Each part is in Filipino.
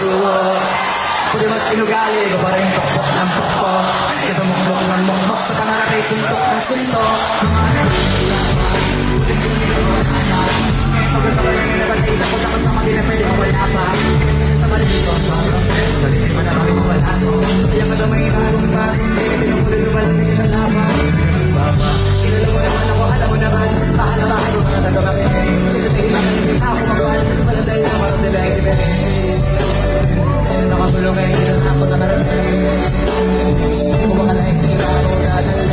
susuko. Pwede mas inugali, iba pa rin pokpok ng pokpok. Kesa mukmok ng mukmok, sa pangarap ay suntok ng suntok. Mga buti na hindi ko wala na. Ngayon pag gusto ko lang nila pag isa ko sa kasama, di na pwede mawala pa. Sa malito, sobrang stress, sa litin mo na kami mawala ko. Kaya ka daw may inagong pa, hindi ka pinupulog na malamig sa laban. Baba, kilala mo naman ako, alam mo naman. Pahala-pahala mo na nagawa kami. Sinatihin lang hindi na ako magawan. Wala dahil na para sila ay nakatulong ay hindi na ako nakarating. Kung baka naising na ako dadalhin.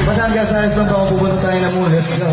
Batangas sa isang baka pupunta tayo na muna. Let's go.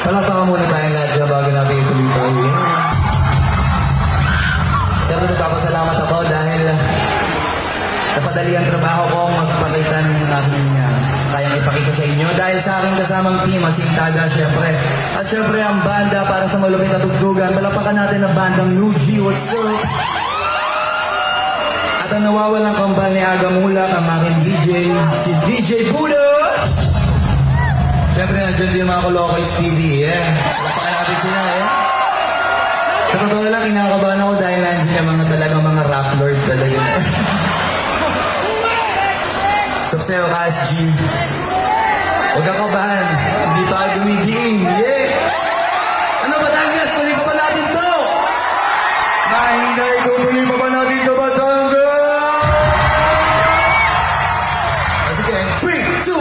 Palakpakan muna tayong lahat dyan bago natin ituloy-tuloy. Pero nagpapasalamat ako dahil napadali ang trabaho ko magpakita ng aking kayang ipakita sa inyo. Dahil sa aking kasamang team, Asintaga syempre. At syempre ang banda para sa malupit na tugtugan. Palakpakan natin ang bandang New G. What's up? At ang nawawalang kambal ni Aga Mulak, ang aking DJ, si DJ Budo. Siyempre, nandiyan din yung mga Kolokoys TV, Lapakan natin sila, Sa totoo lang, kinakabahan ako dahil nandiyan yung mga talagang mga rap lord talaga. Sukseo, Cash G. Huwag kang kabahan, hindi pa ako